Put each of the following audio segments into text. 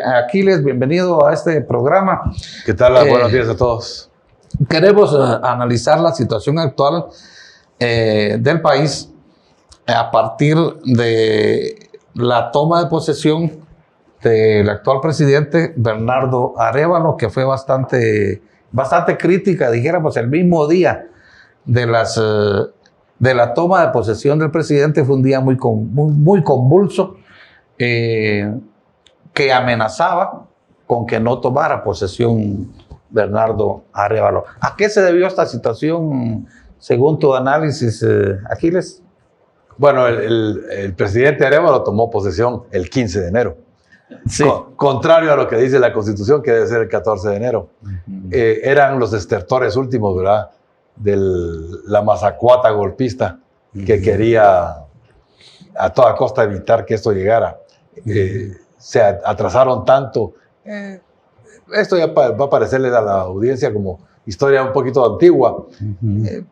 Aquiles, bienvenido a este programa. ¿Qué tal? Buenos días a todos. Queremos analizar la situación actual del país a partir de la toma de posesión del actual presidente Bernardo Arévalo, que fue bastante crítica, dijéramos, el mismo día de la toma de posesión del presidente. Fue un día muy convulso, que amenazaba con que no tomara posesión Bernardo Arévalo. ¿A qué se debió esta situación, según tu análisis, Aquiles? Bueno, el presidente Arévalo tomó posesión el 15 de enero. Sí. Contrario a lo que dice la Constitución, que debe ser el 14 de enero. Eran los estertores últimos, ¿verdad?, de la mazacuata golpista que quería a toda costa evitar que esto llegara. Se atrasaron tanto. Esto ya va a parecerle a la audiencia como historia un poquito antigua.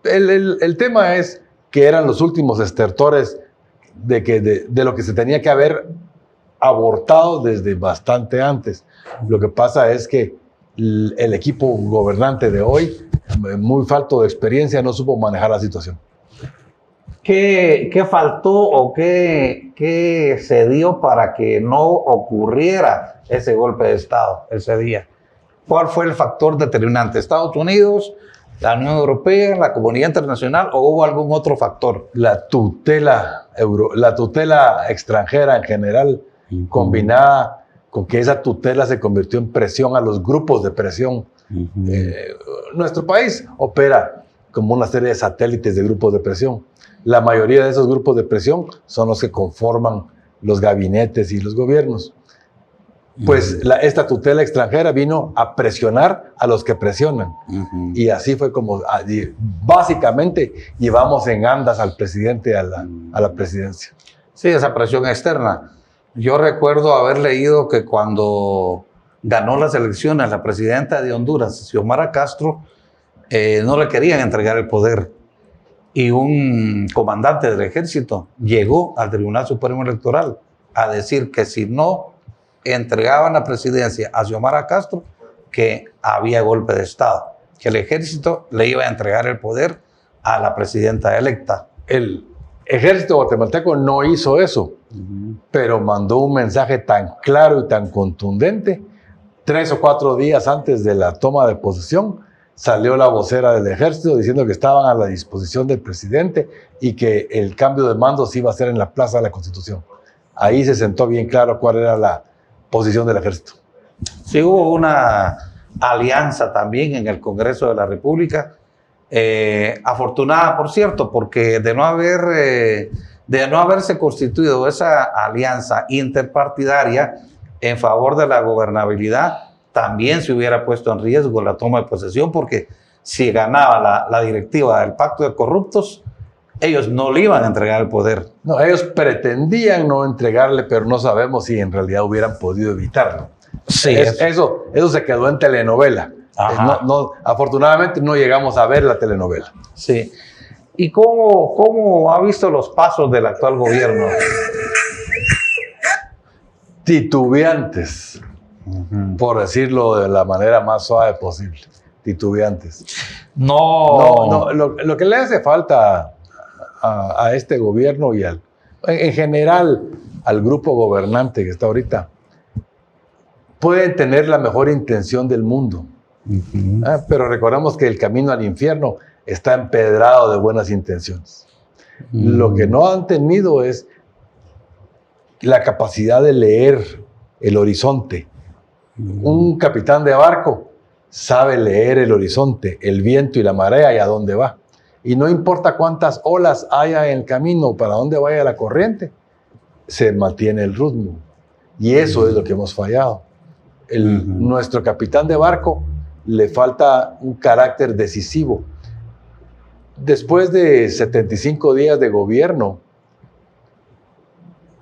El tema es que eran los últimos estertores de lo que se tenía que haber abortado desde bastante antes. Lo que pasa es que el equipo gobernante de hoy, muy falto de experiencia, no supo manejar la situación. ¿Qué faltó o qué se dio para que no ocurriera ese golpe de Estado ese día? ¿Cuál fue el factor determinante? ¿Estados Unidos, la Unión Europea, la comunidad internacional, o hubo algún otro factor? La tutela extranjera en general, combinada con que esa tutela se convirtió en presión a los grupos de presión. Nuestro país opera como una serie de satélites de grupos de presión. La mayoría de esos grupos de presión son los que conforman los gabinetes y los gobiernos. Pues esta tutela extranjera vino a presionar a los que presionan. Y así fue como básicamente llevamos en andas al presidente a la presidencia. Sí, esa presión externa. Yo recuerdo haber leído que cuando ganó las elecciones la presidenta de Honduras, Xiomara Castro, no le querían entregar el poder. Y un comandante del ejército llegó al Tribunal Supremo Electoral a decir que si no entregaban la presidencia a Xiomara Castro, que había golpe de Estado, que el ejército le iba a entregar el poder a la presidenta electa. El ejército guatemalteco no hizo eso, pero mandó un mensaje tan claro y tan contundente. 3 o 4 días antes de la toma de posesión, salió la vocera del ejército diciendo que estaban a la disposición del presidente y que el cambio de mando se iba a hacer en la Plaza de la Constitución. Ahí se sentó bien claro cuál era la posición del ejército. Sí, hubo una alianza también en el Congreso de la República, afortunada, por cierto, porque de no haberse constituido esa alianza interpartidaria en favor de la gobernabilidad, también se hubiera puesto en riesgo la toma de posesión, porque si ganaba la directiva del Pacto de Corruptos, ellos no le iban a entregar el poder. No, ellos pretendían no entregarle, pero no sabemos si en realidad hubieran podido evitarlo. Sí, eso se quedó en telenovela. Afortunadamente no llegamos a ver la telenovela. Sí. ¿Y cómo ha visto los pasos del actual gobierno? Titubeantes, por decirlo de la manera más suave posible. Titubeantes. No. Lo que le hace falta a este gobierno y en general al grupo gobernante que está ahorita, pueden tener la mejor intención del mundo, pero recordemos que el camino al infierno está empedrado de buenas intenciones. Lo que no han tenido es la capacidad de leer el horizonte. Un capitán de barco sabe leer el horizonte, el viento y la marea y a dónde va. Y no importa cuántas olas haya en el camino, para dónde vaya la corriente, se mantiene el ritmo. Y eso es lo que hemos fallado. Nuestro capitán de barco le falta un carácter decisivo. Después de 75 días de gobierno,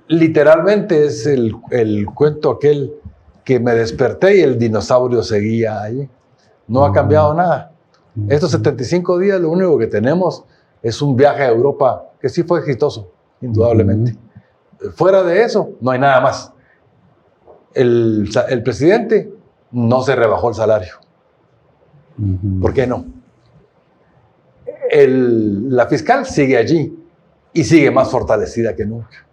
literalmente es el cuento aquel que me desperté y el dinosaurio seguía ahí. No ha cambiado nada. Estos 75 días lo único que tenemos es un viaje a Europa que sí fue exitoso, indudablemente. Fuera de eso, no hay nada más. el presidente no se rebajó el salario. ¿Por qué no? La fiscal sigue allí y sigue más fortalecida que nunca.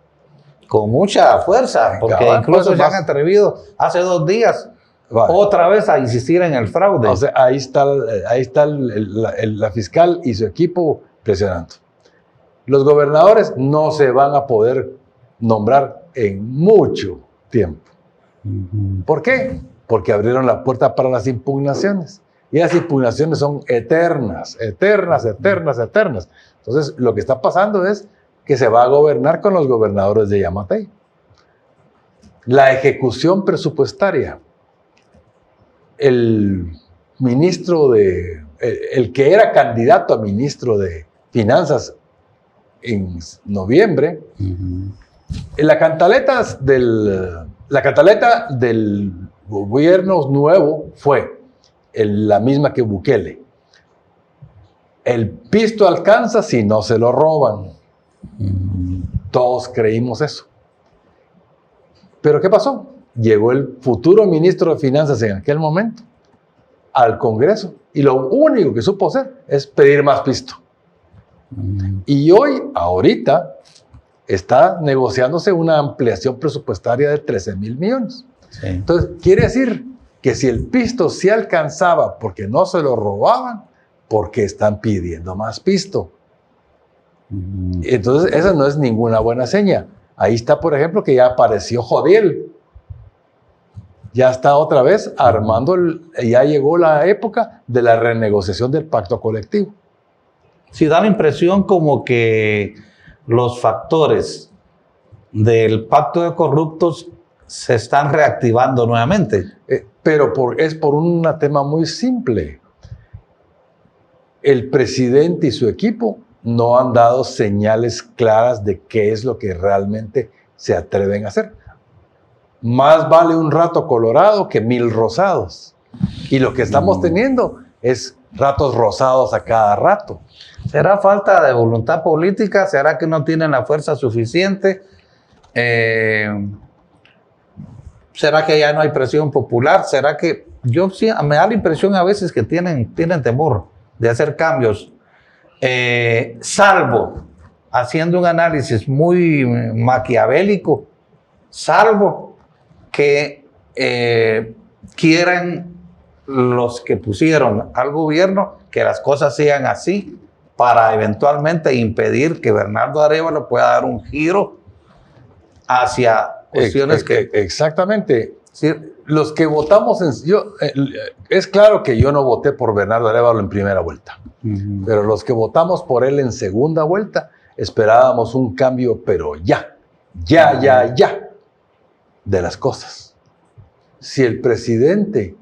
Con mucha fuerza, porque incluso se han atrevido hace 2 días otra vez a insistir en el fraude. O sea, ahí está la fiscal y su equipo presionando. Los gobernadores no se van a poder nombrar en mucho tiempo. ¿Por qué? Porque abrieron la puerta para las impugnaciones. Y las impugnaciones son eternas, eternas, eternas, eternas. Entonces, lo que está pasando es que se va a gobernar con los gobernadores de Yamatei. La ejecución presupuestaria. El que era candidato a ministro de Finanzas en noviembre, la cantaleta del gobierno nuevo fue la misma que Bukele. El pisto alcanza si no se lo roban. Todos creímos eso. ¿Pero qué pasó? Llegó el futuro ministro de Finanzas en aquel momento al Congreso y lo único que supo hacer es pedir más pisto. Y ahorita, está negociándose una ampliación presupuestaria de 13,000 millones. Sí. Entonces, quiere decir que si el pisto se alcanzaba porque no se lo robaban, porque están pidiendo más pisto. Entonces, esa no es ninguna buena seña. Ahí está, por ejemplo, que ya apareció Jodiel. Ya está otra vez armando, ya llegó la época de la renegociación del pacto colectivo. Sí, da la impresión como que los factores del pacto de corruptos se están reactivando nuevamente. Pero es por un tema muy simple. El presidente y su equipo no han dado señales claras de qué es lo que realmente se atreven a hacer. Más vale un rato colorado que 1000 rosados. Y lo que estamos teniendo es ratos rosados a cada rato. ¿Será falta de voluntad política? ¿Será que no tienen la fuerza suficiente? ¿Será que ya no hay presión popular? ¿Será que me da la impresión a veces que tienen temor de hacer cambios? Salvo, haciendo un análisis muy maquiavélico, salvo que quieran los que pusieron al gobierno que las cosas sigan así para eventualmente impedir que Bernardo Arévalo pueda dar un giro hacia cuestiones que... Exactamente. Sí, los que votamos... es claro que yo no voté por Bernardo Arévalo en primera vuelta, pero los que votamos por él en segunda vuelta esperábamos un cambio, pero ya, de las cosas. Si el presidente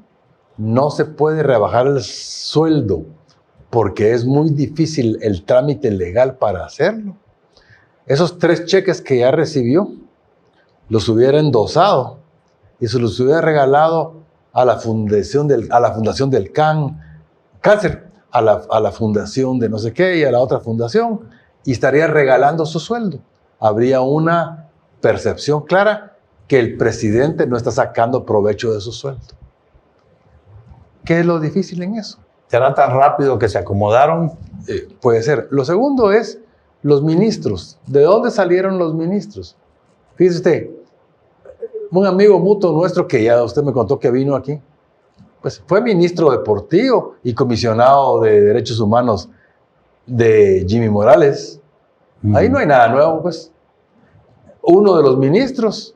no se puede rebajar el sueldo porque es muy difícil el trámite legal para hacerlo, esos 3 cheques que ya recibió los hubiera endosado y se los hubiera regalado a la fundación del cáncer, a la fundación de no sé qué y a la otra fundación, y estaría regalando su sueldo. Habría una percepción clara que el presidente no está sacando provecho de su sueldo. ¿Qué es lo difícil en eso? ¿Será tan rápido que se acomodaron? Puede ser. Lo segundo es los ministros. ¿De dónde salieron los ministros? Fíjese usted, un amigo mutuo nuestro que ya usted me contó que vino aquí, pues fue ministro deportivo y comisionado de derechos humanos de Jimmy Morales. Ahí no hay nada nuevo, pues. Uno de los ministros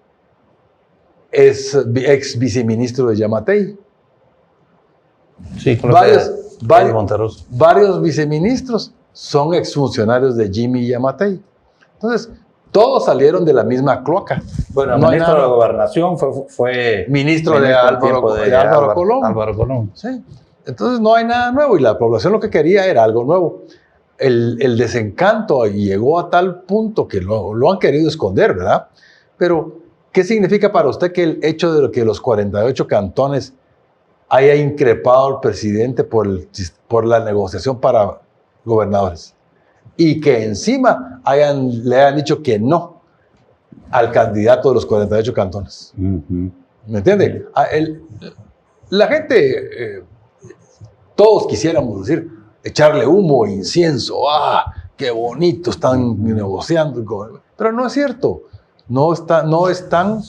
es ex viceministro de Yamatei. Sí, varios viceministros son exfuncionarios de Jimmy Yamatei. Entonces, todos salieron de la misma cloaca. Bueno, el ministro de Gobernación fue ministro de Álvaro Colón. Álvaro Colón. Sí. Entonces, no hay nada nuevo y la población lo que quería era algo nuevo. El desencanto llegó a tal punto que lo han querido esconder, ¿verdad? Pero, ¿qué significa para usted que el hecho de que los 48 cantones haya increpado al presidente por la negociación para gobernadores? Y que encima le hayan dicho que no al candidato de los 48 cantones. ¿Me entiende? La gente, todos quisiéramos decir, echarle humo, incienso, qué bonito, están negociando. Pero no es cierto. No están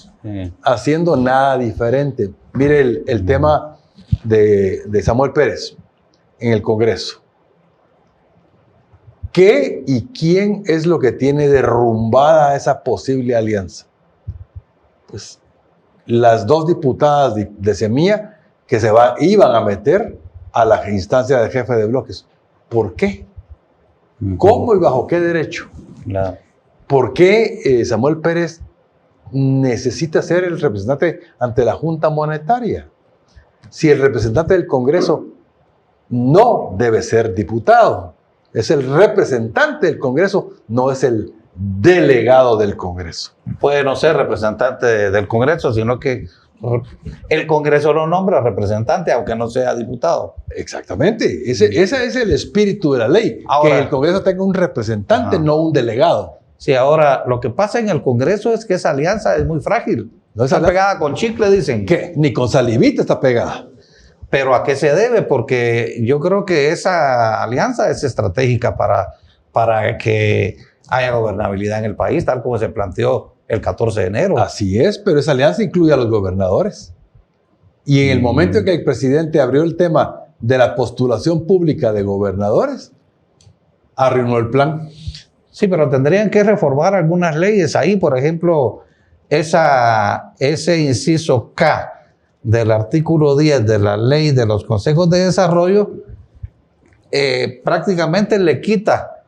haciendo nada diferente. Mire el tema de Samuel Pérez en el Congreso. ¿Qué y quién es lo que tiene derrumbada esa posible alianza? Pues las dos diputadas de Semilla que iban a meter a la instancia de jefe de bloques. ¿Por qué? ¿Cómo y bajo qué derecho? Claro. ¿Por qué Samuel Pérez necesita ser el representante ante la Junta Monetaria? Si el representante del Congreso no debe ser diputado, es el representante del Congreso, no es el delegado del Congreso. Puede no ser representante del Congreso, sino que el Congreso lo nombra representante, aunque no sea diputado. Exactamente. Ese es el espíritu de la ley. Ahora, que el Congreso tenga un representante, no un delegado. Sí, ahora, lo que pasa en el Congreso es que esa alianza es muy frágil. No está pegada con chicle, dicen. ¿Qué? Ni con salivita está pegada. ¿Pero a qué se debe? Porque yo creo que esa alianza es estratégica para que haya gobernabilidad en el país, tal como se planteó el 14 de enero. Así es, pero esa alianza incluye a los gobernadores. Y en el momento en que el presidente abrió el tema de la postulación pública de gobernadores, arruinó el plan. Sí, pero tendrían que reformar algunas leyes ahí, por ejemplo, ese inciso K del artículo 10 de la ley de los consejos de desarrollo prácticamente le quita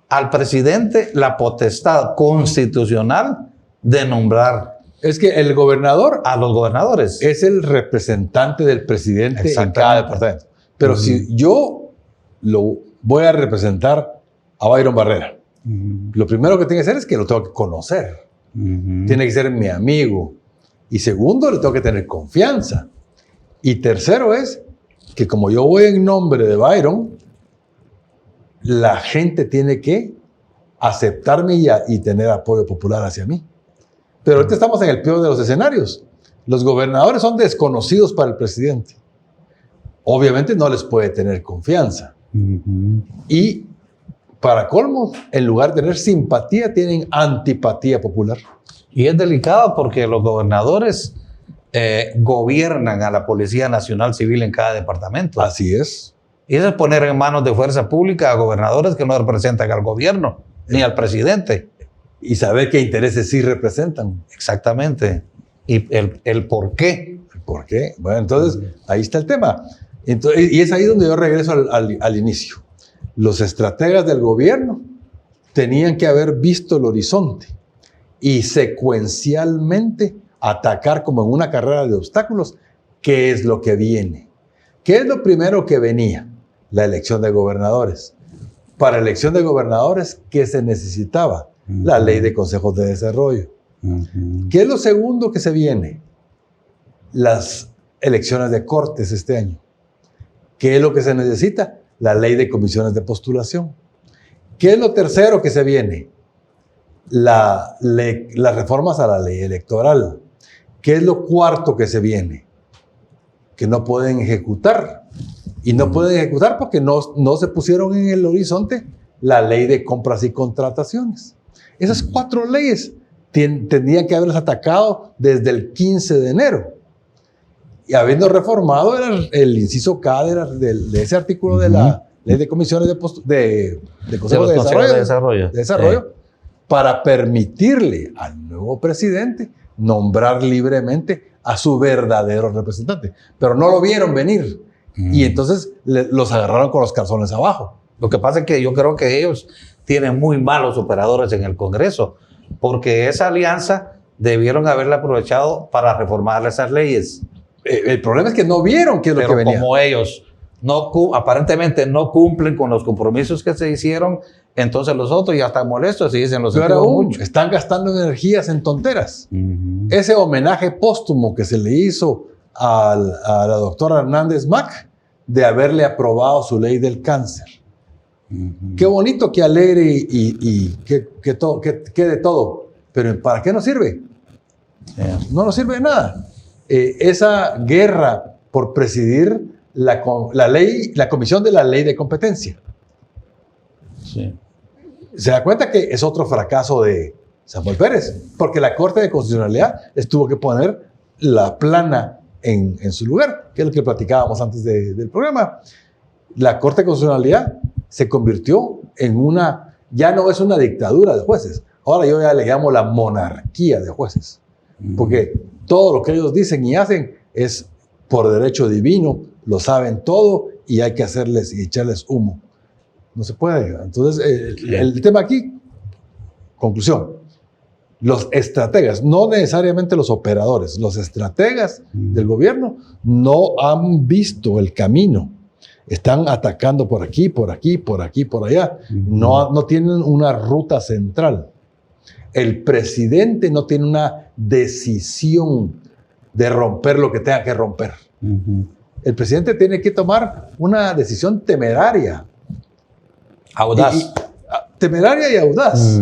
al presidente la potestad constitucional de nombrar. Es que el gobernador a los gobernadores es el representante del presidente en cada departamento. Pero si yo lo voy a representar a Byron Barrera, lo primero que tiene que hacer es que lo tengo que conocer. Tiene que ser mi amigo. Y segundo, le tengo que tener confianza. Y tercero es que como yo voy en nombre de Byron, la gente tiene que aceptarme y tener apoyo popular hacia mí. Pero ahorita estamos en el peor de los escenarios. Los gobernadores son desconocidos para el presidente. Obviamente no les puede tener confianza. Y para colmo, en lugar de tener simpatía, tienen antipatía popular. Y es delicado porque los gobernadores gobiernan a la Policía Nacional Civil en cada departamento. Así es. Y eso es poner en manos de fuerza pública a gobernadores que no representan al gobierno, ni al presidente. Y saber qué intereses sí representan. Exactamente. Y el por qué. ¿El por qué? Bueno, entonces, ahí está el tema. Entonces, y es ahí donde yo regreso al inicio. Los estrategas del gobierno tenían que haber visto el horizonte y secuencialmente atacar como en una carrera de obstáculos qué es lo que viene. ¿Qué es lo primero que venía? La elección de gobernadores. Para elección de gobernadores, ¿qué se necesitaba? La ley de consejos de desarrollo. ¿Qué es lo segundo que se viene? Las elecciones de cortes este año. ¿Qué es lo que se necesita? La ley de comisiones de postulación. ¿Qué es lo tercero que se viene? Las reformas a la ley electoral. ¿Qué es lo cuarto que se viene? Que no pueden ejecutar. Y no pueden ejecutar porque no se pusieron en el horizonte la ley de compras y contrataciones. Esas 4 leyes tendrían que haberlas atacado desde el 15 de enero. Y habiendo reformado el inciso K de ese artículo de la ley de comisiones de Consejo de Desarrollo para permitirle al nuevo presidente nombrar libremente a su verdadero representante. Pero no lo vieron venir. Y entonces los agarraron con los calzones abajo. Lo que pasa es que yo creo que ellos tienen muy malos operadores en el Congreso, porque esa alianza debieron haberla aprovechado para reformar esas leyes. El problema es que no vieron qué es lo que venía. Pero como ellos aparentemente no cumplen con los compromisos que se hicieron, entonces los otros ya están molestos y dicen, están gastando energías en tonteras. Ese homenaje póstumo que se le hizo a la doctora Hernández Mac de haberle aprobado su ley del cáncer. Qué bonito, qué alegre y que de todo. Pero ¿para qué nos sirve? No nos sirve de nada. esa guerra por presidir la comisión de la ley de competencia. Sí. Se da cuenta que es otro fracaso de Samuel Pérez, porque la Corte de Constitucionalidad les tuvo que poner la plana en su lugar, que es lo que platicábamos antes del programa. La Corte de Constitucionalidad se convirtió en ya no es una dictadura de jueces, ahora yo ya le llamo la monarquía de jueces, porque todo lo que ellos dicen y hacen es por derecho divino, lo saben todo y hay que hacerles y echarles humo. No se puede. Entonces, el tema aquí, conclusión, los estrategas, no necesariamente los operadores, los estrategas del gobierno no han visto el camino. Están atacando por aquí, por aquí, por aquí, por allá. No tienen una ruta central. El presidente no tiene una decisión de romper lo que tenga que romper. El presidente tiene que tomar una decisión temeraria. Audaz. Temeraria y audaz.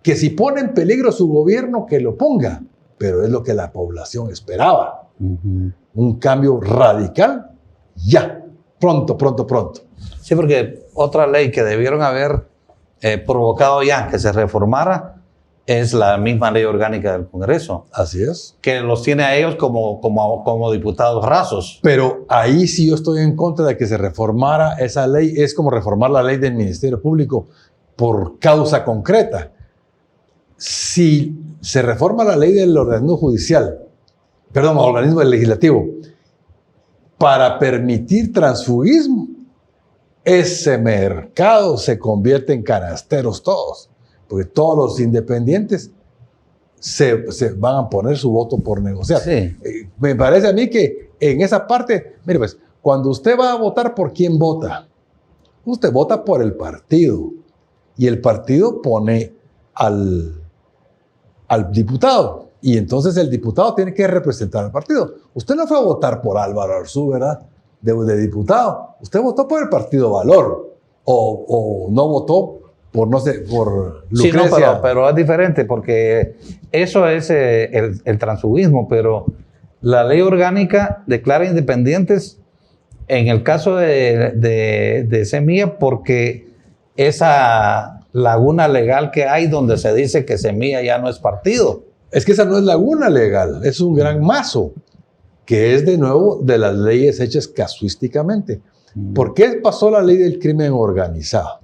Que si pone en peligro su gobierno, que lo ponga. Pero es lo que la población esperaba. Un cambio radical, ya. Pronto, pronto, pronto. Sí, porque otra ley que debieron haber provocado ya que se reformara es la misma ley orgánica del Congreso. Así es. Que los tiene a ellos como diputados rasos. Pero ahí sí yo estoy en contra de que se reformara esa ley. Es como reformar la ley del Ministerio Público por causa concreta. Si se reforma la ley del organismo judicial, organismo legislativo, para permitir transfugismo, ese mercado se convierte en canasteros todos, porque todos los independientes se van a poner su voto por negociar. Sí. Me parece a mí que en esa parte, mire pues, cuando usted va a votar, ¿por quién vota? Usted vota por el partido, y el partido pone al diputado. Y entonces el diputado tiene que representar al partido. Usted no fue a votar por Álvaro Arzú, ¿verdad? De diputado. Usted votó por el partido Valor. O no votó por, no sé, por Lucrecia. Sí, no, pero es diferente porque eso es el transfugismo. Pero la ley orgánica declara independientes en el caso de Semilla porque esa laguna legal que hay donde se dice que Semilla ya no es partido. Es que esa no es laguna legal, es un gran mazo, que es de nuevo de las leyes hechas casuísticamente. ¿Por qué pasó la ley del crimen organizado?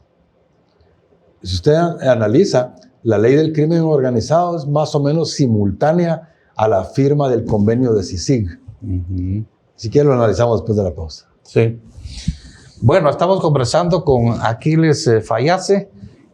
Si usted analiza, la ley del crimen organizado es más o menos simultánea a la firma del convenio de CICIG. Si quiere lo analizamos después de la pausa. Sí. Bueno, estamos conversando con Aquiles Fayase,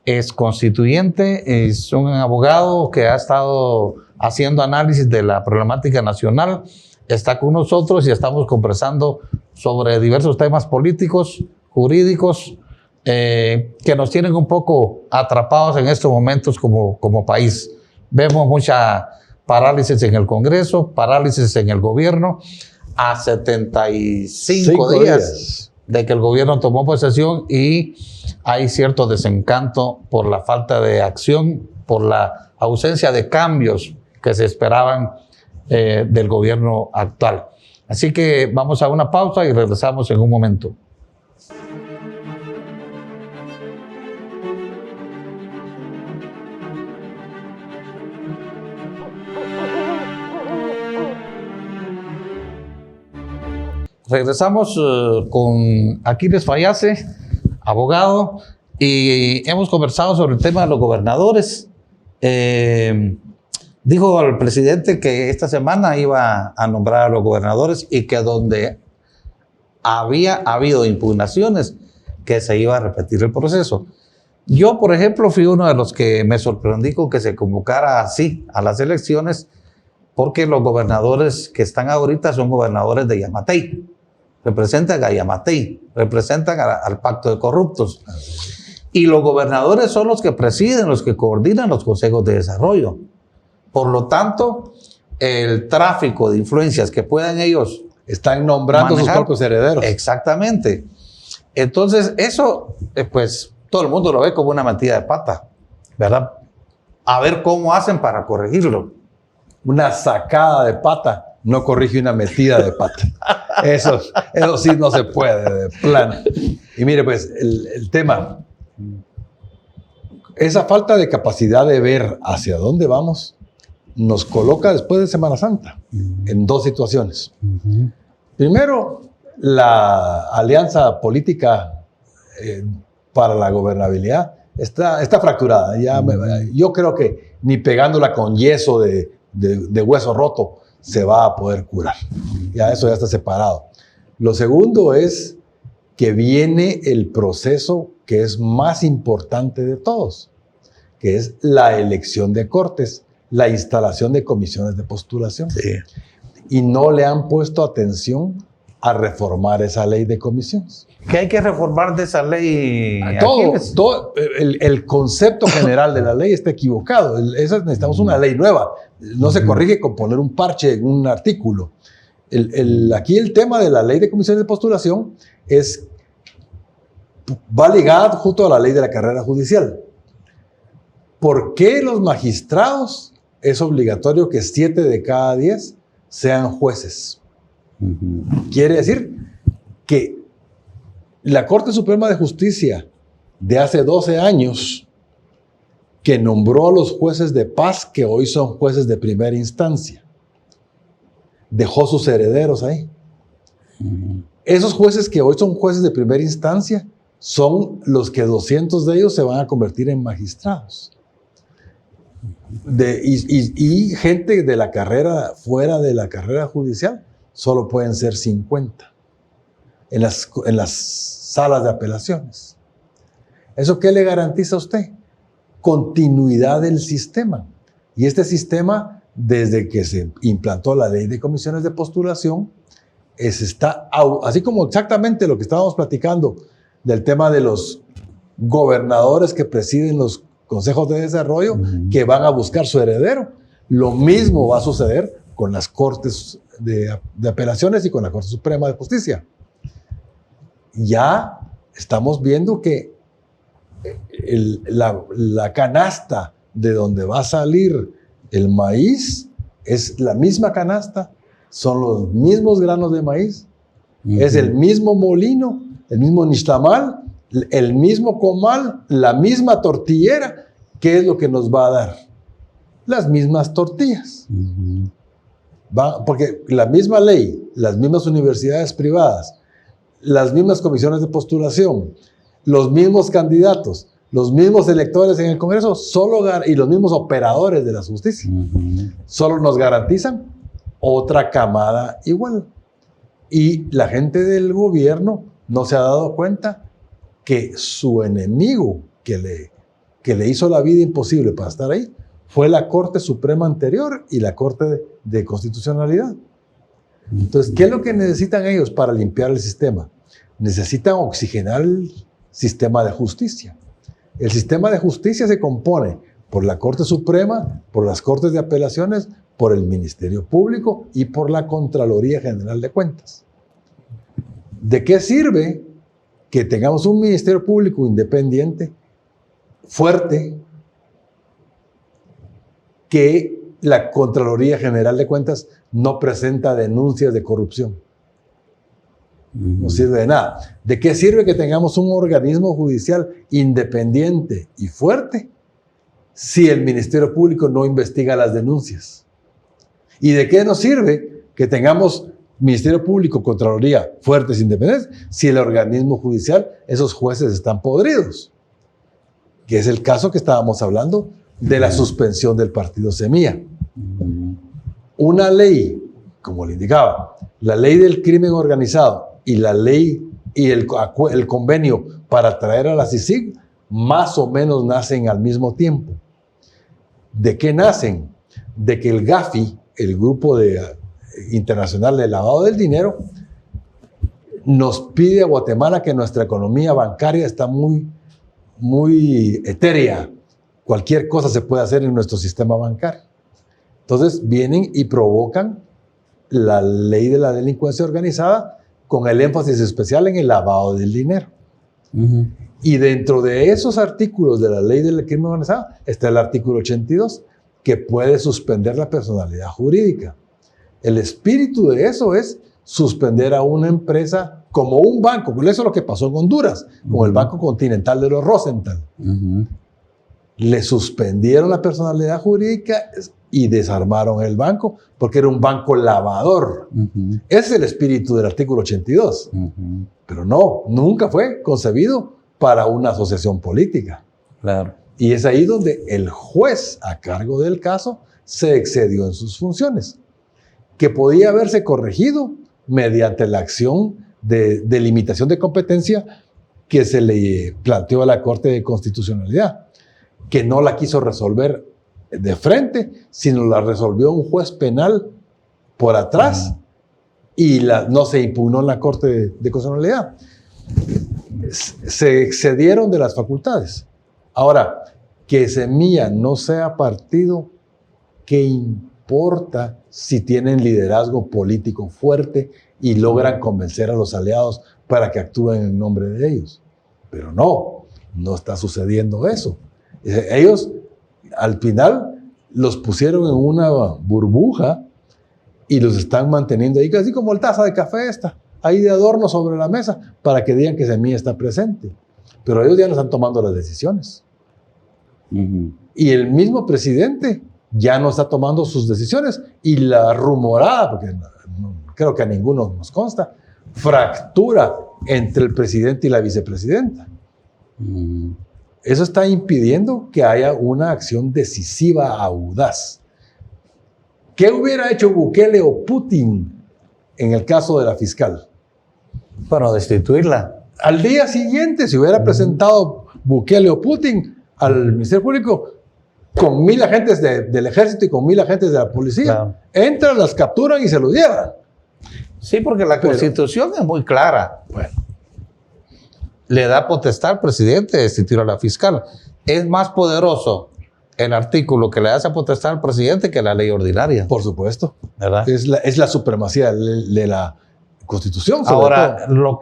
es constituyente, es un abogado que ha estado haciendo análisis de la problemática nacional, está con nosotros y estamos conversando sobre diversos temas políticos, jurídicos, que nos tienen un poco atrapados en estos momentos como país. Vemos mucha parálisis en el Congreso, parálisis en el gobierno, a 75 días de que el gobierno tomó posesión y hay cierto desencanto por la falta de acción, por la ausencia de cambios que se esperaban del gobierno actual. Así que vamos a una pausa y regresamos en un momento. Regresamos con Aquiles Fayase, abogado, y hemos conversado sobre el tema de los gobernadores. Dijo el presidente que esta semana iba a nombrar a los gobernadores y que donde había habido impugnaciones, que se iba a repetir el proceso. Yo, por ejemplo, fui uno de los que me sorprendí con que se convocara así a las elecciones, porque los gobernadores que están ahorita son gobernadores de Yamatei. Representan a Yamatei, representan al pacto de corruptos. Y los gobernadores son los que presiden, los que coordinan los consejos de desarrollo. Por lo tanto, el tráfico de influencias que puedan ellos están nombrando manejar, sus propios herederos. Exactamente. Entonces, eso, pues, todo el mundo lo ve como una metida de pata, ¿verdad? A ver cómo hacen para corregirlo. Una sacada de pata no corrige una metida de pata. Eso sí no se puede, de plano. Y mire, pues, el tema, esa falta de capacidad de ver hacia dónde vamos, nos coloca después de Semana Santa en dos situaciones. Primero, la alianza política para la gobernabilidad está fracturada. Yo creo que ni pegándola con yeso de hueso roto se va a poder curar. Eso ya está separado. Lo segundo es que viene el proceso que es más importante de todos, que es la elección de cortes, la instalación de comisiones de postulación. Sí. Y no le han puesto atención a reformar esa ley de comisiones. ¿Qué hay que reformar de esa ley? Todo el concepto general de la ley está equivocado. Necesitamos una ley nueva. No se corrige con poner un parche en un artículo. Aquí el tema de la ley de comisiones de postulación va ligado junto a la ley de la carrera judicial. ¿Por qué los magistrados es obligatorio que 7 de cada 10 sean jueces? Quiere decir que la Corte Suprema de Justicia de hace 12 años, que nombró a los jueces de paz, que hoy son jueces de primera instancia, dejó sus herederos ahí. Esos jueces que hoy son jueces de primera instancia son los que 200 de ellos se van a convertir en magistrados. Y gente de la carrera, fuera de la carrera judicial, solo pueden ser 50 en las salas de apelaciones. ¿Eso qué le garantiza a usted? Continuidad del sistema. Y este sistema, desde que se implantó la ley de comisiones de postulación, así como exactamente lo que estábamos platicando del tema de los gobernadores que presiden los consejos de desarrollo, que van a buscar su heredero. Lo mismo va a suceder con las cortes de apelaciones y con la Corte Suprema de Justicia. Ya estamos viendo que la canasta de donde va a salir el maíz es la misma canasta, son los mismos granos de maíz, es el mismo molino, el mismo nixtamal, el mismo comal, la misma tortillera. ¿Qué es lo que nos va a dar? Las mismas tortillas. Porque la misma ley, las mismas universidades privadas, las mismas comisiones de postulación, los mismos candidatos, los mismos electores en el Congreso y los mismos operadores de la justicia solo nos garantizan otra camada igual. Y la gente del gobierno no se ha dado cuenta que su enemigo que le hizo la vida imposible para estar ahí fue la Corte Suprema anterior y la Corte de Constitucionalidad. Entonces, ¿qué es lo que necesitan ellos para limpiar el sistema? Necesitan oxigenar el sistema de justicia. El sistema de justicia se compone por la Corte Suprema, por las Cortes de Apelaciones, por el Ministerio Público y por la Contraloría General de Cuentas. ¿De qué sirve que tengamos un Ministerio Público independiente, fuerte, que la Contraloría General de Cuentas no presenta denuncias de corrupción? No sirve de nada. ¿De qué sirve que tengamos un organismo judicial independiente y fuerte si el Ministerio Público no investiga las denuncias? ¿Y de qué nos sirve que tengamos Ministerio Público, Contraloría fuertes e independientes si el organismo judicial, esos jueces están podridos? Que es el caso que estábamos hablando de la suspensión del partido Semilla. Una ley, como le indicaba, la ley del crimen organizado y la ley y el convenio para traer a la CICIG más o menos nacen al mismo tiempo. ¿De qué nacen? De que el GAFI, el Grupo Internacional de Lavado del Dinero, nos pide a Guatemala que nuestra economía bancaria está muy etérea. Cualquier cosa se puede hacer en nuestro sistema bancario. Entonces vienen y provocan la ley de la delincuencia organizada con el énfasis especial en el lavado del dinero. Y dentro de esos artículos de la ley del crimen organizado está el artículo 82, que puede suspender la personalidad jurídica. El espíritu de eso es suspender a una empresa como un banco. Eso es lo que pasó en Honduras, con el Banco Continental de los Rosenthal. Le suspendieron la personalidad jurídica y desarmaron el banco porque era un banco lavador. Ese es el espíritu del artículo 82. Pero no, nunca fue concebido para una asociación política. Claro. Y es ahí donde el juez a cargo del caso se excedió en sus funciones, que podía haberse corregido mediante la acción de limitación de competencia que se le planteó a la Corte de Constitucionalidad, que no la quiso resolver de frente, sino la resolvió un juez penal por atrás y no se impugnó en la Corte de Constitucionalidad. Se excedieron de las facultades. Ahora, que Semilla no sea partido, ¿qué importa si tienen liderazgo político fuerte y logran convencer a los aliados para que actúen en nombre de ellos? Pero no está sucediendo eso. Ellos, al final, los pusieron en una burbuja y los están manteniendo ahí, casi como el taza de café ahí de adorno sobre la mesa, para que digan que Semilla está presente. Pero ellos ya no están tomando las decisiones. Y el mismo presidente ya no está tomando sus decisiones, y la rumorada, porque no creo que a ninguno nos consta, fractura entre el presidente y la vicepresidenta. Eso está impidiendo que haya una acción decisiva, audaz. ¿Qué hubiera hecho Bukele o Putin en el caso de la fiscal? Bueno, destituirla. Al día siguiente se hubiera presentado Bukele o Putin al Ministerio Público con 1,000 agentes del ejército y con 1,000 agentes de la policía. Claro. Entran, las capturan y se los llevan. Sí, porque la Constitución es muy clara. Bueno, Le da potestad al presidente de destituir a la fiscal. Es más poderoso el artículo que le da esa potestad al presidente que la ley ordinaria. por supuesto. ¿Verdad? Es la supremacía de la Constitución. Ahora, lo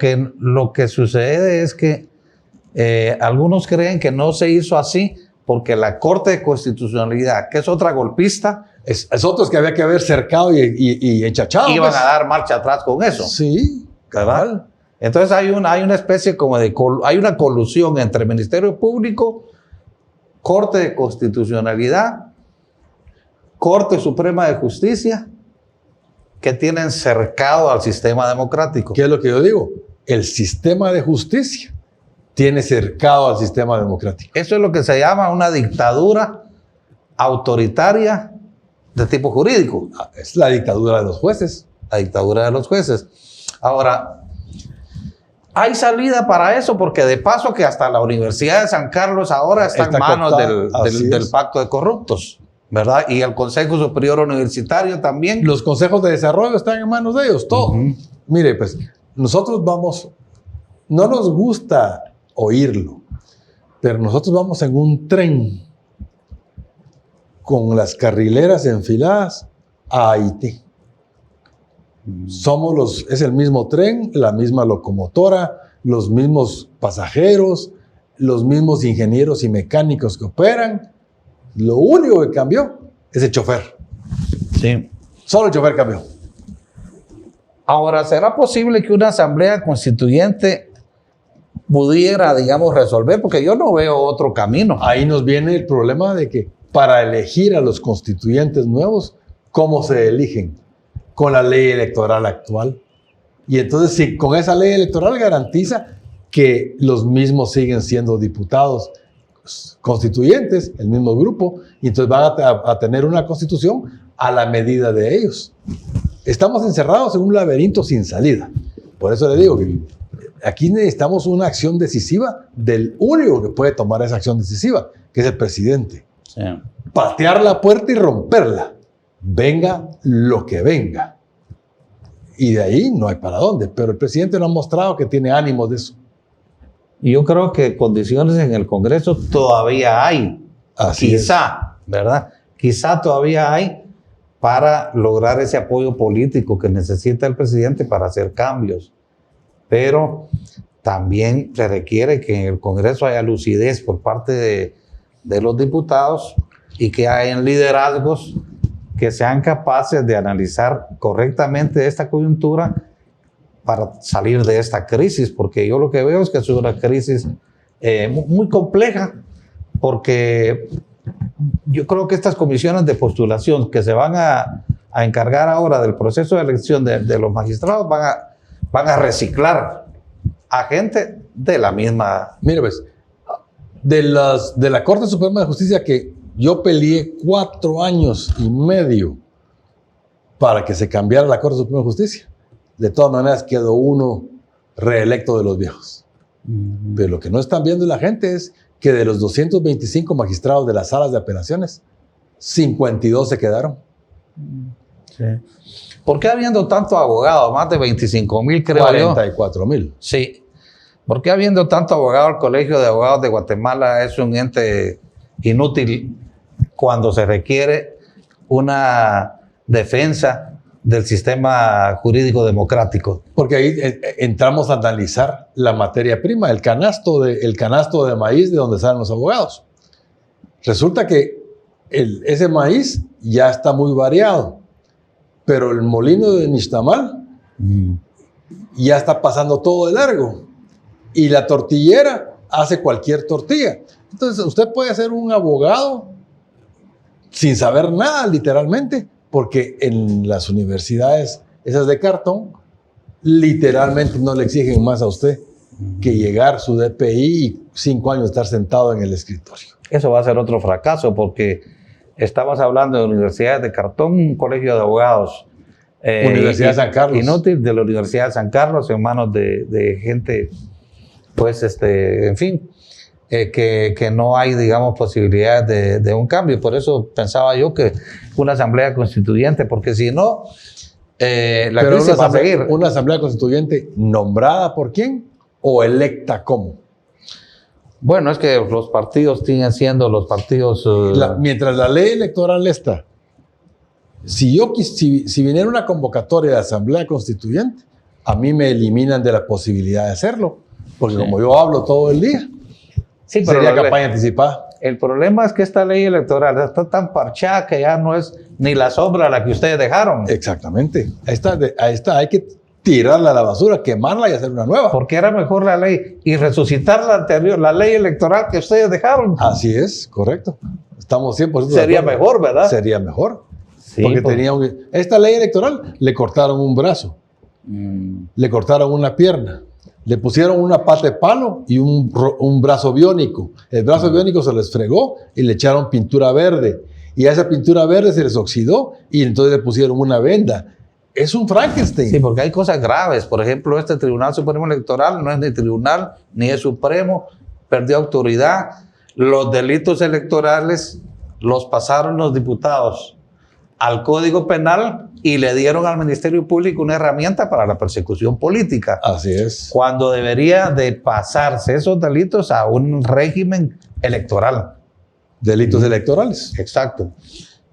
que sucede es que algunos creen que no se hizo así porque la Corte de Constitucionalidad, que es otra golpista, Es otros que había que haber cercado y enchachado. iban pues. a dar marcha atrás con eso. Sí, ¿Verdad? cabal. Entonces hay una especie como hay una colusión entre Ministerio Público, Corte de Constitucionalidad, Corte Suprema de Justicia, que tienen cercado al sistema democrático. ¿Qué es lo que yo digo? El sistema de justicia tiene cercado al sistema democrático. Eso es lo que se llama una dictadura autoritaria de tipo jurídico. Es la dictadura de los jueces. La dictadura de los jueces. Ahora, hay salida para eso porque de paso que hasta la Universidad de San Carlos ahora está en manos cooptada, del pacto de corruptos, ¿verdad? Y el Consejo Superior Universitario también. Los consejos de desarrollo están en manos de ellos, todo. Mire, pues, nosotros no nos gusta oírlo, pero nosotros vamos en un tren con las carrileras enfiladas a Haití. Es el mismo tren, la misma locomotora, los mismos pasajeros, los mismos ingenieros y mecánicos que operan. Lo único que cambió es el chofer. Sí. Solo el chofer cambió. Ahora, ¿será posible que una asamblea constituyente pudiera, digamos, resolver? Porque yo no veo otro camino. Ahí nos viene el problema de que para elegir a los constituyentes nuevos, ¿cómo se eligen? Con la ley electoral actual. Y entonces, si con esa ley electoral garantiza que los mismos siguen siendo diputados constituyentes, el mismo grupo, y entonces van a tener una constitución a la medida de ellos. Estamos encerrados en un laberinto sin salida. Por eso le digo que aquí necesitamos una acción decisiva del único que puede tomar esa acción decisiva, que es el presidente. Sí. Patear la puerta y romperla. Venga lo que venga. Y de ahí no hay para dónde. Pero el presidente no ha mostrado que tiene ánimo de eso. Y yo creo que condiciones en el Congreso todavía hay. Así Quizá, ¿verdad? Quizá todavía hay para lograr ese apoyo político que necesita el presidente para hacer cambios. Pero también se requiere que en el Congreso haya lucidez por parte de los diputados y que hayan liderazgos que sean capaces de analizar correctamente esta coyuntura para salir de esta crisis, porque yo lo que veo es que es una crisis muy compleja, porque yo creo que estas comisiones de postulación que se van a encargar ahora del proceso de elección de los magistrados van a reciclar a gente de la misma... Mire, pues, de la Corte Suprema de Justicia, que yo peleé 4 años y medio para que se cambiara la Corte Suprema de Justicia. De todas maneras quedó uno reelecto de los viejos. Pero lo que no están viendo la gente es que de los 225 magistrados de las salas de apelaciones, 52 se quedaron. Sí. ¿Por qué habiendo tanto abogado, más de 25,000 creo 44,000. Sí. ¿Por qué habiendo tanto abogado, el Colegio de Abogados de Guatemala es un ente inútil cuando se requiere una defensa del sistema jurídico democrático? Porque ahí entramos a analizar la materia prima, el canasto de maíz de donde salen los abogados. Resulta que ese maíz ya está muy variado, pero el molino de Nixtamal ya está pasando todo de largo. Y la tortillera hace cualquier tortilla. Entonces, usted puede ser un abogado sin saber nada, literalmente, porque en las universidades, esas de cartón, literalmente no le exigen más a usted que llegar su DPI y 5 años estar sentado en el escritorio. Eso va a ser otro fracaso, porque estamos hablando de universidades de cartón, un colegio de abogados. Universidad de San Carlos. Inútil, de la Universidad de San Carlos, en manos de gente, pues, en fin, que no hay, digamos, posibilidades de un cambio. Por eso pensaba yo que una asamblea constituyente, porque si no, la crisis va a seguir. ¿Una asamblea constituyente nombrada por quién o electa cómo? Bueno, es que los partidos siguen siendo los partidos... mientras la ley electoral está, si viniera una convocatoria de asamblea constituyente, a mí me eliminan de la posibilidad de hacerlo, porque como yo hablo todo el día, sí, sería campaña anticipada. El problema es que esta ley electoral está tan parchada que ya no es ni la sombra la que ustedes dejaron. Exactamente. Ahí está, hay que tirarla a la basura, quemarla y hacer una nueva. Porque era mejor la ley y resucitar la anterior, la ley electoral que ustedes dejaron. Así es, correcto. Estamos 100% Sería mejor, ¿verdad? Sería mejor. Sí, porque esta ley electoral le cortaron un brazo, le cortaron una pierna, le pusieron una pata de palo y un brazo biónico. El brazo biónico se les fregó y le echaron pintura verde. Y a esa pintura verde se les oxidó y entonces le pusieron una venda. Es un Frankenstein. Sí, porque hay cosas graves. Por ejemplo, este Tribunal Supremo Electoral no es ni tribunal ni es supremo, perdió autoridad. Los delitos electorales los pasaron los diputados al Código Penal y le dieron al Ministerio Público una herramienta para la persecución política. Así es. Cuando debería de pasarse esos delitos a un régimen electoral. Delitos electorales. Exacto.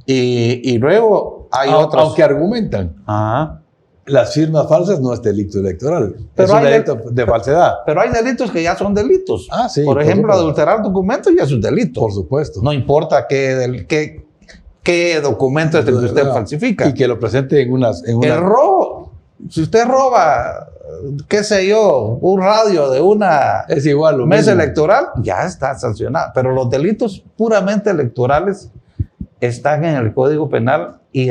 Y luego hay otros... Aunque argumentan. Ajá. Las firmas falsas no es delito electoral, Pero es un delito de falsedad. Pero hay delitos que ya son delitos. Ah, sí. Por ejemplo, adulterar documentos ya es un delito. Por supuesto. No importa qué documento es el que usted falsifica. Y que lo presente en una... El robo. Si usted roba, qué sé yo, un radio de una es igual, mesa electoral, ya está sancionado. Pero los delitos puramente electorales están en el Código Penal y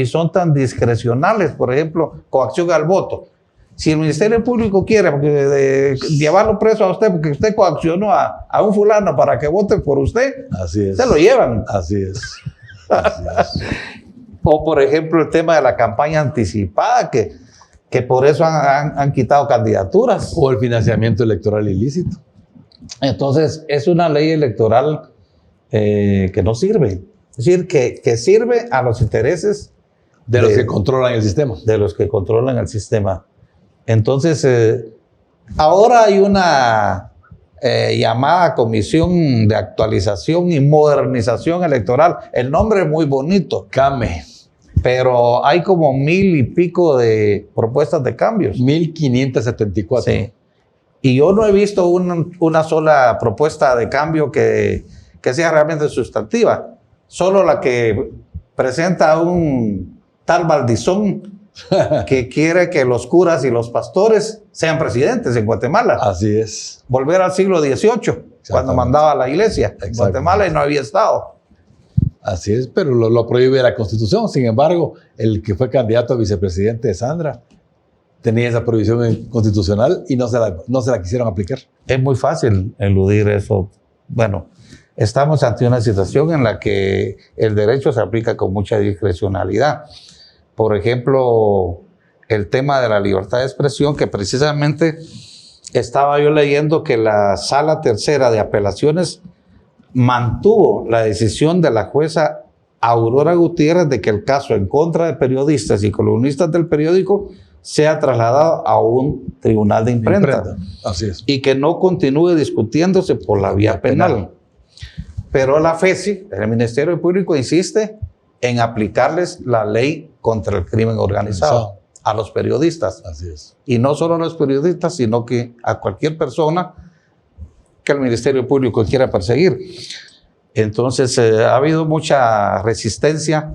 son tan discrecionales. Por ejemplo, coacción al voto. Si el Ministerio Público quiere llevarlo preso a usted porque usted coaccionó a un fulano para que vote por usted, así es. Se lo llevan. Así es. Así es. O por ejemplo el tema de la campaña anticipada, que por eso han quitado candidaturas. O el financiamiento electoral ilícito. Entonces es una ley electoral que no sirve. Es decir, que sirve a los intereses de los que controlan el sistema. De los que controlan el sistema. Entonces, ahora hay una llamada Comisión de Actualización y Modernización Electoral. El nombre es muy bonito. CAME. Pero hay como 1,000 y pico de propuestas de cambios. 1,574. Sí. Y yo no he visto una sola propuesta de cambio que sea realmente sustantiva. Solo la que presenta a un tal Valdizón que quiere que los curas y los pastores sean presidentes en Guatemala. Así es. Volver al siglo XVIII, cuando mandaba la iglesia en Guatemala y no había Estado. Así es, pero lo prohíbe la Constitución. Sin embargo, el que fue candidato a vicepresidente de Sandra tenía esa prohibición constitucional y no se la quisieron aplicar. Es muy fácil eludir eso. Bueno, estamos ante una situación en la que el derecho se aplica con mucha discrecionalidad. Por ejemplo, el tema de la libertad de expresión, que precisamente estaba yo leyendo que la Sala Tercera de Apelaciones mantuvo la decisión de la jueza Aurora Gutiérrez de que el caso en contra de periodistas y columnistas del periódico sea trasladado a un tribunal de imprenta. Así es. Y que no continúe discutiéndose por la vía penal. Pero la FESI, el Ministerio Público, insiste en aplicarles la ley contra el crimen organizado a los periodistas. Así es. Y no solo a los periodistas, sino que a cualquier persona que el Ministerio Público quiera perseguir. Entonces, ha habido mucha resistencia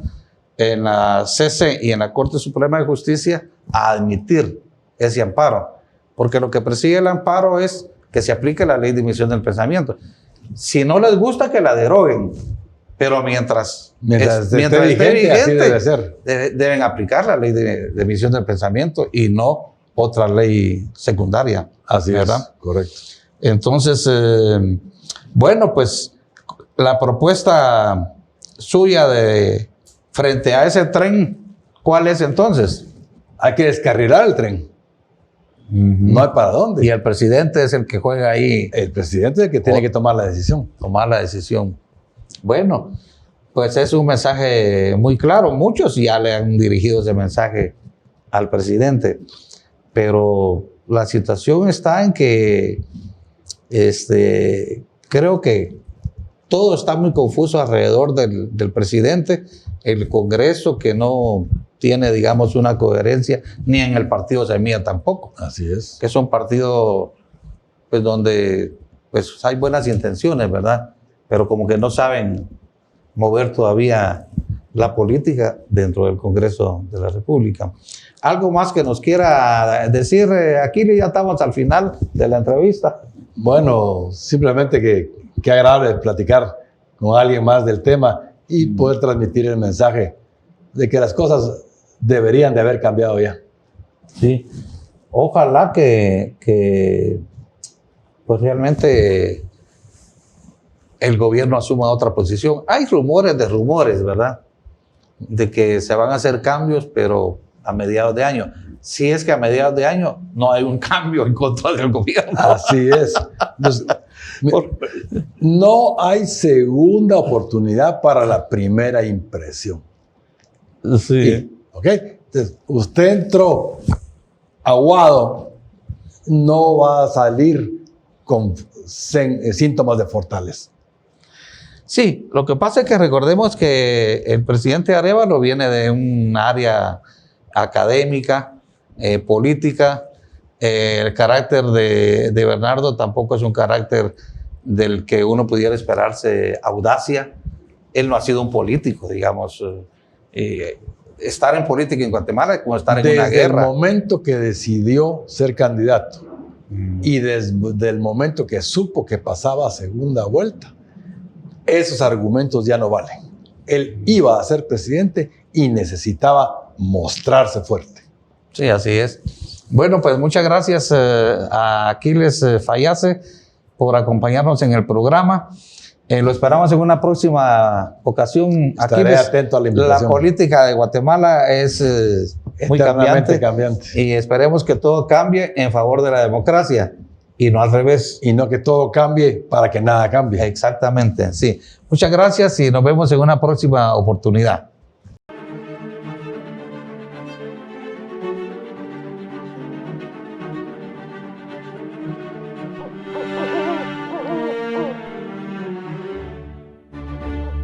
en la CC y en la Corte Suprema de Justicia a admitir ese amparo, porque lo que persigue el amparo es que se aplique la ley de emisión del pensamiento. Si no les gusta, que la deroguen, pero mientras esté vigente, así debe ser. Deben aplicar la ley de emisión del pensamiento y no otra ley secundaria. Así ¿verdad? Es, correcto. Entonces, bueno, pues la propuesta suya frente a ese tren, ¿cuál es entonces? Hay que descarrilar el tren. No hay para dónde. Y el presidente es el que juega ahí. El presidente es el que tiene que tomar la decisión. Tomar la decisión. Bueno, pues es un mensaje muy claro. Muchos ya le han dirigido ese mensaje al presidente. Pero la situación está en que creo que todo está muy confuso alrededor del presidente. El Congreso, que no tiene, digamos, una coherencia, ni en el partido Semilla tampoco. Así es. Que es un partido pues, donde pues, hay buenas intenciones, ¿verdad? Pero como que no saben mover todavía la política dentro del Congreso de la República. ¿Algo más que nos quiera decir, Aquiles? Ya estamos al final de la entrevista. Bueno, simplemente que agradable platicar con alguien más del tema y poder transmitir el mensaje de que las cosas deberían de haber cambiado ya. Sí. Ojalá que pues realmente el gobierno asuma otra posición. Hay rumores de rumores, ¿verdad? De que se van a hacer cambios, pero a mediados de año. Si es que a mediados de año no hay un cambio en contra del gobierno. Así es. No hay segunda oportunidad para la primera impresión. Sí. ¿Ok? Entonces, usted entró aguado, no va a salir con síntomas de fortaleza. Sí, lo que pasa es que recordemos que el presidente Arévalo viene de un área académica, política. El carácter de Bernardo tampoco es un carácter del que uno pudiera esperarse audacia. Él no ha sido un político, digamos. Estar en política en Guatemala es como estar en una guerra. Desde el momento que decidió ser candidato y desde el momento que supo que pasaba a segunda vuelta, esos argumentos ya no valen. Él iba a ser presidente y necesitaba mostrarse fuerte. Sí, así es. Bueno, pues muchas gracias a Aquiles Fayase por acompañarnos en el programa. Lo esperamos en una próxima ocasión. Estaré atento a la invitación. La política de Guatemala es muy cambiante y esperemos que todo cambie en favor de la democracia y no al revés. Y no que todo cambie para que nada cambie. Exactamente, sí. Muchas gracias y nos vemos en una próxima oportunidad.